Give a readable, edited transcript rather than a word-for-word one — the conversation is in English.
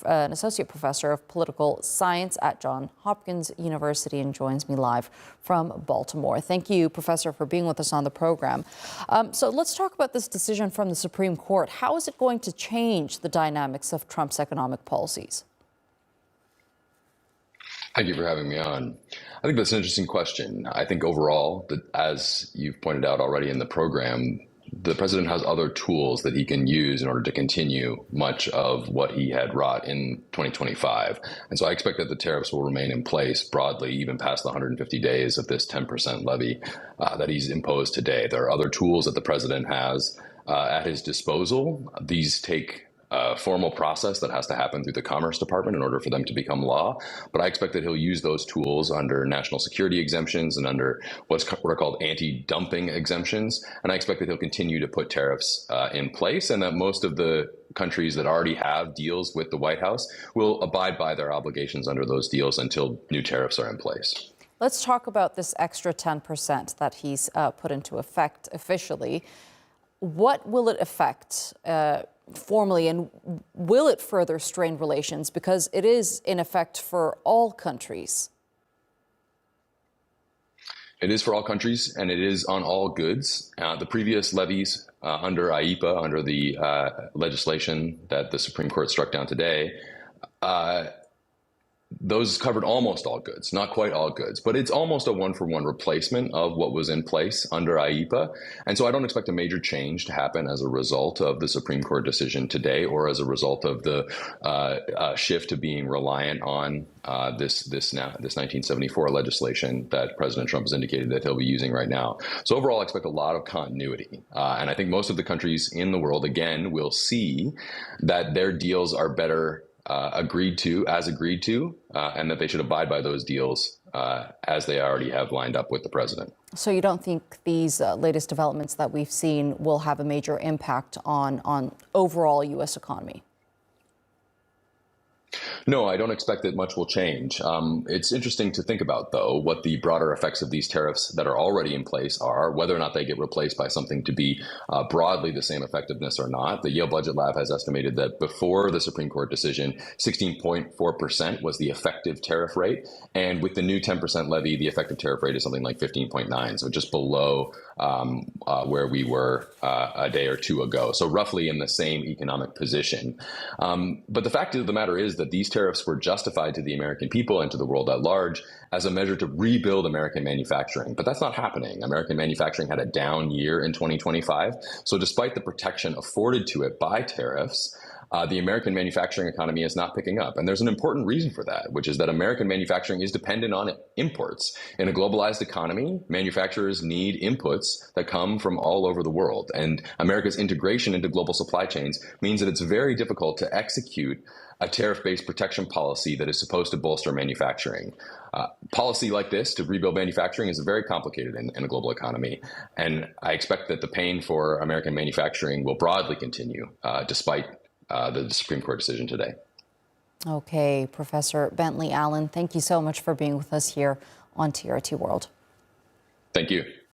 an associate professor of political science at Johns Hopkins University, and joins me live from Baltimore. Thank you, Professor, for being with us on the program. So let's talk about this decision from the Supreme Court. How is it going to change the dynamics of Trump's economic policies? Thank you for having me on. I think that's an interesting question. I think overall, that as you've pointed out already in the program, the president has other tools that he can use in order to continue much of what he had wrought in 2025. And so I expect that the tariffs will remain in place broadly, even past the 150 days of this 10% levy that he's imposed today. There are other tools that the president has at his disposal. These take a formal process that has to happen through the Commerce Department in order for them to become law. But I expect that he'll use those tools under national security exemptions and under what are called anti-dumping exemptions. And I expect that he'll continue to put tariffs in place, and that most of the countries that already have deals with the White House will abide by their obligations under those deals until new tariffs are in place. Let's talk about this extra 10% that he's put into effect officially. What will it affect formally, and will it further strain relations, because it is in effect for all countries? It is for all countries, and it is on all goods. The previous levies under IEEPA, under the legislation that the Supreme Court struck down today, those covered almost all goods, not quite all goods, but it's almost a one-for-one replacement of what was in place under IEEPA. And so I don't expect a major change to happen as a result of the Supreme Court decision today, or as a result of the shift to being reliant on this 1974 legislation that President Trump has indicated that he'll be using right now. So overall, I expect a lot of continuity. And I think most of the countries in the world, again, will see that their deals are better agreed to, and that they should abide by those deals as they already have lined up with the president. So you don't think these latest developments that we've seen will have a major impact on overall U.S. economy? No, I don't expect that much will change. It's interesting to think about, though, what the broader effects of these tariffs that are already in place are, whether or not they get replaced by something to be broadly the same effectiveness or not. The Yale Budget Lab has estimated that before the Supreme Court decision, 16.4% was the effective tariff rate. And with the new 10% levy, the effective tariff rate is something like 15.9, so just below where we were a day or two ago. So roughly in the same economic position. But the fact of the matter is that these tariffs were justified to the American people and to the world at large as a measure to rebuild American manufacturing. But that's not happening. American manufacturing had a down year in 2025. So despite the protection afforded to it by tariffs, the American manufacturing economy is not picking up. And there's an important reason for that, which is that American manufacturing is dependent on imports. In a globalized economy, manufacturers need inputs that come from all over the world. And America's integration into global supply chains means that it's very difficult to execute a tariff-based protection policy that is supposed to bolster manufacturing. Policy like this to rebuild manufacturing is very complicated in a global economy. And I expect that the pain for American manufacturing will broadly continue despite the Supreme Court decision today. Okay, Professor Bentley Allan, thank you so much for being with us here on TRT World. Thank you.